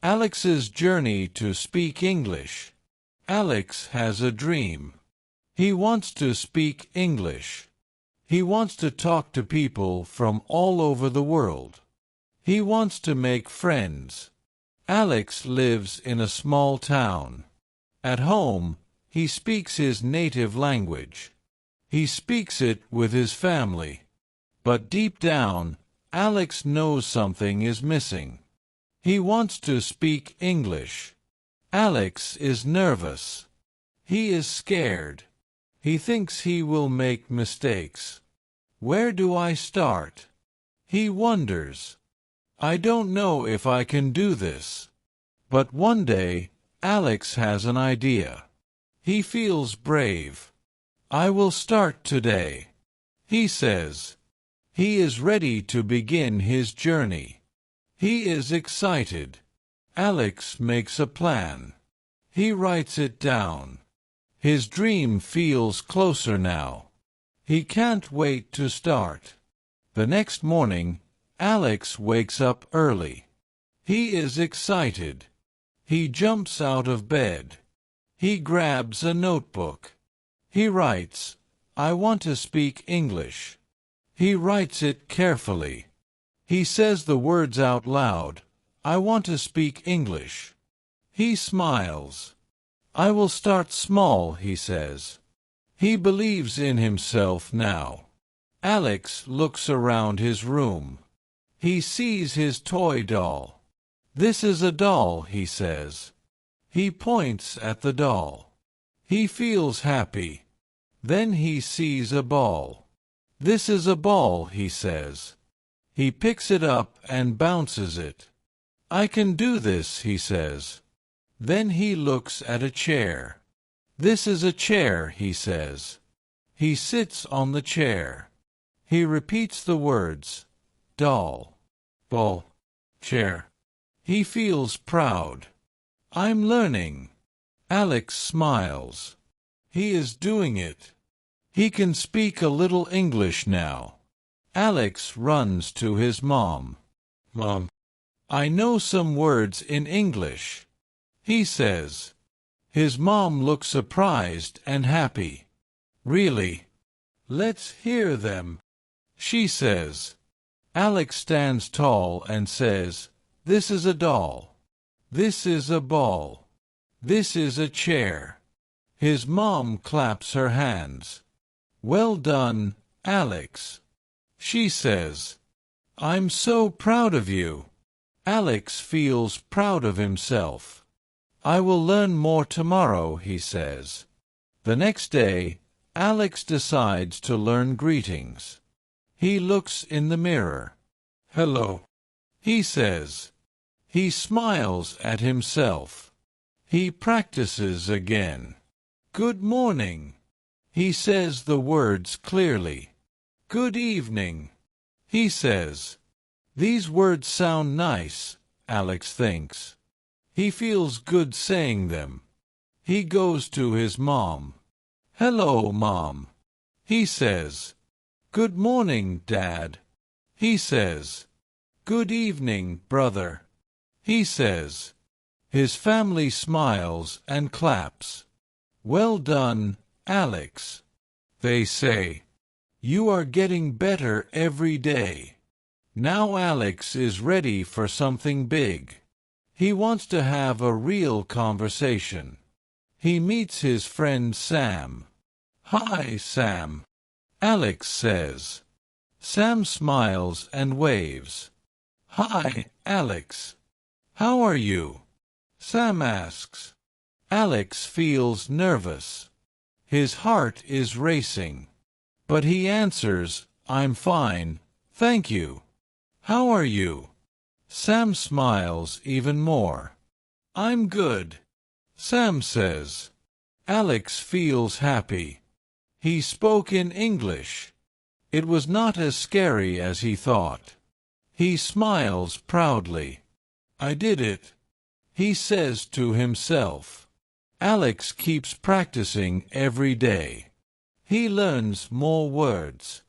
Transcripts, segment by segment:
Alex's journey to speak English. Alex has a dream. He wants to speak English. He wants to talk to people from all over the world. He wants to make friends. Alex lives in a small town. At home, he speaks his native language. He speaks it with his family. But deep down, Alex knows something is missing. He wants to speak English. Alex is nervous. He is scared. He thinks he will make mistakes. Where do I start? He wonders. I don't know if I can do this. But one day, Alex has an idea. He feels brave. I will start today, he says. He is ready to begin his journey. He is excited. Alex makes a plan. He writes it down. His dream feels closer now. He can't wait to start. The next morning, Alex wakes up early. He is excited. He jumps out of bed. He grabs a notebook. He writes, "I want to speak English." He writes it carefully. He says the words out loud, "I want to speak English." He smiles. "I will start small," he says. He believes in himself now. Alex looks around his room. He sees his toy doll. "This is a doll," he says. He points at the doll. He feels happy. Then he sees a ball. "This is a ball," he says. He picks it up and bounces it. "I can do this," he says. Then he looks at a chair. "This is a chair," he says. He sits on the chair. He repeats the words, doll, ball, chair. He feels proud. "I'm learning." Alex smiles. He is doing it. He can speak a little English now. Alex runs to his mom. "Mom, I know some words in English," he says. His mom looks surprised and happy. "Really? Let's hear them," she says. Alex stands tall and says, "This is a doll. This is a ball. This is a chair." His mom claps her hands. "Well done, Alex," she says. "I'm so proud of you." Alex feels proud of himself. "I will learn more tomorrow," he says. The next day, Alex decides to learn greetings. He looks in the mirror. "Hello," he says. He smiles at himself. He practices again. "Good morning." He says the words clearly. "Good evening," he says. These words sound nice, Alex thinks. He feels good saying them. He goes to his mom. "Hello, Mom," he says. "Good morning, Dad," he says. "Good evening, brother," he says. His family smiles and claps. "Well done, Alex," they say. "You are getting better every day." Now Alex is ready for something big. He wants to have a real conversation. He meets his friend Sam. "Hi, Sam," Alex says. Sam smiles and waves. "Hi, Alex. How are you?" Sam asks. Alex feels nervous. His heart is racing. But he answers, "I'm fine, thank you." "How are you?" Sam smiles even more. "I'm good," Sam says. Alex feels happy. He spoke in English. It was not as scary as he thought. He smiles proudly. "I did it," he says to himself. Alex keeps practicing every day. He learns more words.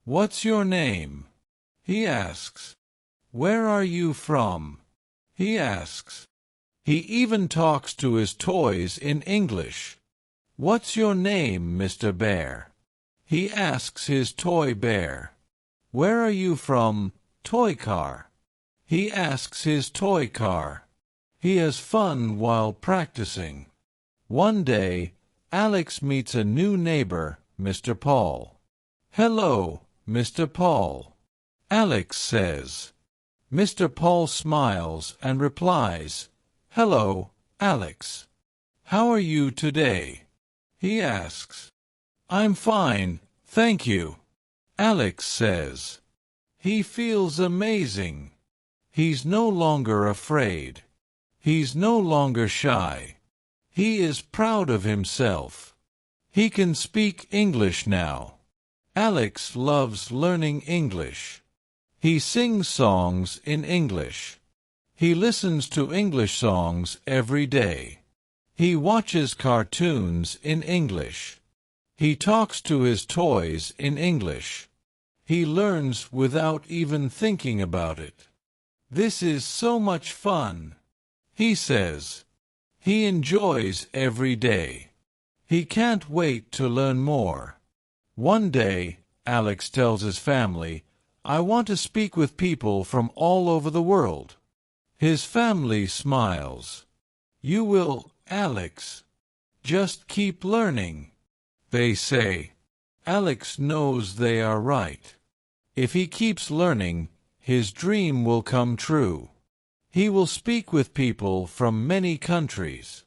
"What's your name?" he asks. "Where are you from?" he asks. He even talks to his toys in English. "What's your name, Mr. Bear?" he asks his toy bear. "Where are you from, toy car?" he asks his toy car. He has fun while practicing. One day, Alex meets a new neighbor, Mr. Paul. "Hello, Mr. Paul," Alex says. Mr. Paul smiles and replies, "Hello, Alex. How are you today?" he asks. "I'm fine, thank you," Alex says. He feels amazing. He's no longer afraid. He's no longer shy. He is proud of himself. He can speak English now. Alex loves learning English. He sings songs in English. He listens to English songs every day. He watches cartoons in English. He talks to his toys in English. He learns without even thinking about it. "This is so much fun," he says. He enjoys every day. He can't wait to learn more. One day, Alex tells his family, "I want to speak with people from all over the world." His family smiles. "You will, Alex. Just keep learning," they say. Alex knows they are right. If he keeps learning, his dream will come true. He will speak with people from many countries.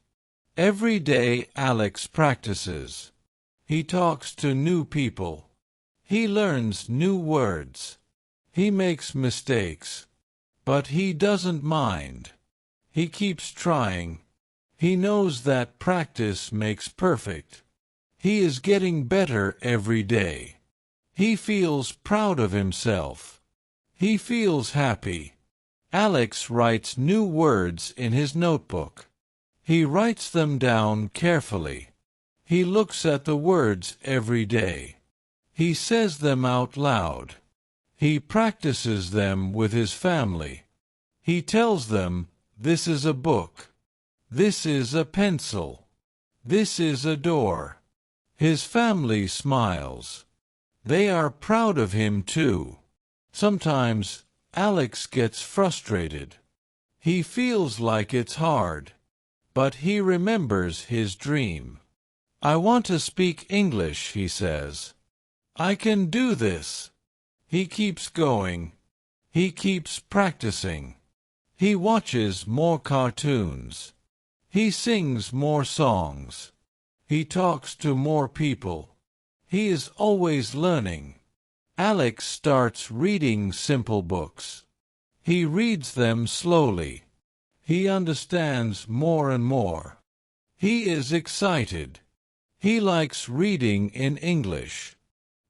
Every day Alex practices. He talks to new people. He learns new words. He makes mistakes. But he doesn't mind. He keeps trying. He knows that practice makes perfect. He is getting better every day. He feels proud of himself. He feels happy. Alex writes new words in his notebook. He writes them down carefully. He looks at the words every day. He says them out loud. He practices them with his family. He tells them, "This is a book. This is a pencil. This is a door." His family smiles. They are proud of him too. Sometimes Alex gets frustrated. He feels like it's hard. But he remembers his dream. "I want to speak English," he says. "I can do this." He keeps going. He keeps practicing. He watches more cartoons. He sings more songs. He talks to more people. He is always learning. Alex starts reading simple books. He reads them slowly. He understands more and more. He is excited. He likes reading in English.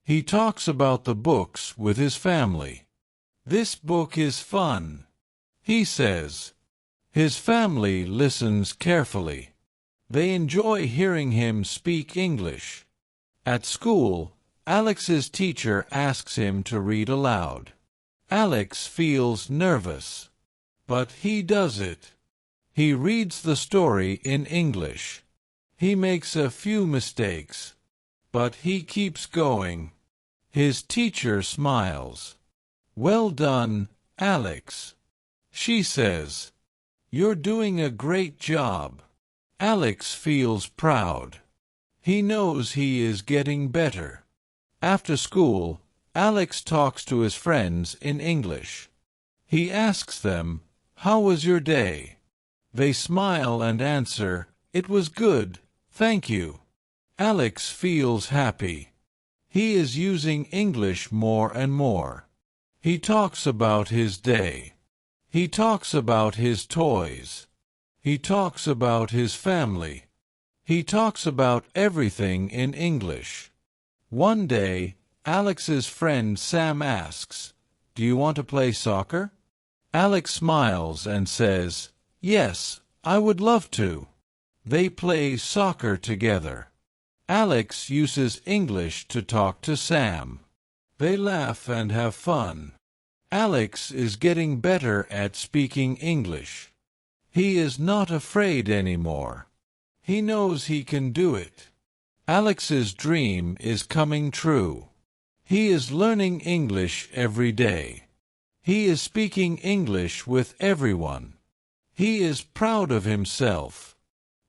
He talks about the books with his family. "This book is fun," he says. His family listens carefully. They enjoy hearing him speak English. At school, Alex's teacher asks him to read aloud. Alex feels nervous, but he does it. He reads the story in English. He makes a few mistakes, but he keeps going. His teacher smiles. "Well done, Alex," she says. "You're doing a great job." Alex feels proud. He knows he is getting better. After school, Alex talks to his friends in English. He asks them, "How was your day?" They smile and answer, "It was good, thank you." Alex feels happy. He is using English more and more. He talks about his day. He talks about his toys. He talks about his family. He talks about everything in English. One day, Alex's friend Sam asks, "Do you want to play soccer?" Alex smiles and says, "Yes, I would love to." They play soccer together. Alex uses English to talk to Sam. They laugh and have fun. Alex is getting better at speaking English. He is not afraid anymore. He knows he can do it. Alex's dream is coming true. He is learning English every day. He is speaking English with everyone. He is proud of himself.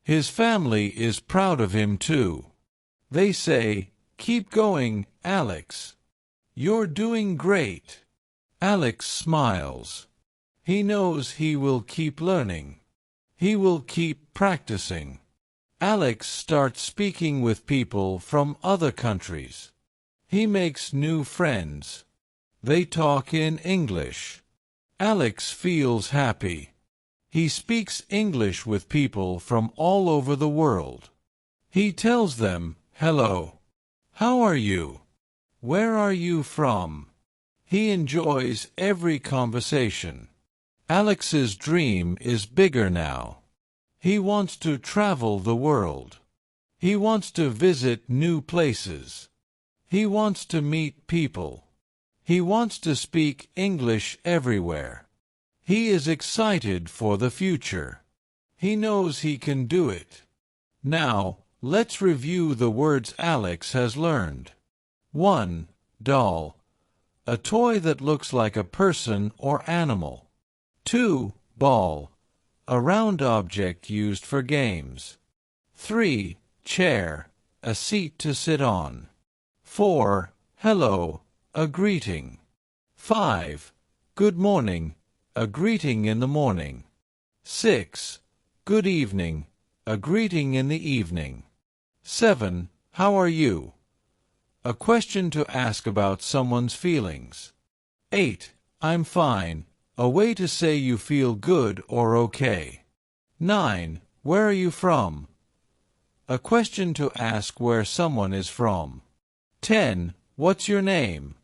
His family is proud of him too. They say, "Keep going, Alex. You're doing great." Alex smiles. He knows he will keep learning. He will keep practicing. Alex starts speaking with people from other countries. He makes new friends. They talk in English. Alex feels happy. He speaks English with people from all over the world. He tells them, "Hello. How are you? Where are you from?" He enjoys every conversation. Alex's dream is bigger now. He wants to travel the world. He wants to visit new places. He wants to meet people. He wants to speak English everywhere. He is excited for the future. He knows he can do it. Now, let's review the words Alex has learned. 1. Doll. A toy that looks like a person or animal. 2. Ball. A round object used for games. 3. Chair. A seat to sit on. 4. Hello. A greeting. 5. Good morning. A greeting in the morning. 6. Good evening. A greeting in the evening. 7. How are you? A question to ask about someone's feelings. 8. I'm fine. A way to say you feel good or okay. 9. Where are you from? A question to ask where someone is from. 10. What's your name?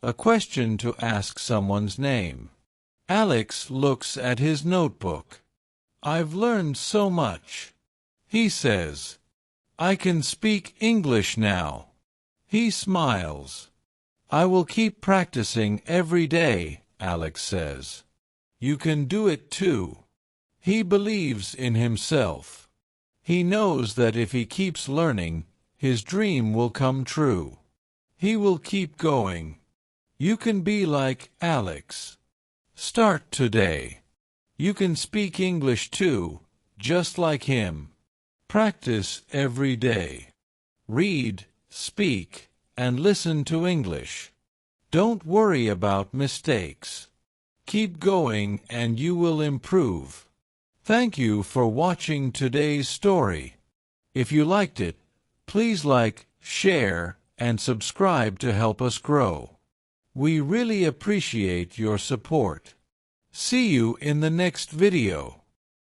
A question to ask someone's name. Alex looks at his notebook. I've learned so much. He says, I can speak English now. He smiles. I will keep practicing every day, Alex says. You can do it too. He believes in himself. He knows that if he keeps learning, his dream will come true. He will keep going. You can be like Alex. Start today. You can speak English too, just like him. Practice every day. Read, speak, and listen to English. Don't worry about mistakes. Keep going and you will improve. Thank you for watching today's story. If you liked it, please like, share, and subscribe to help us grow. We really appreciate your support. See you in the next video.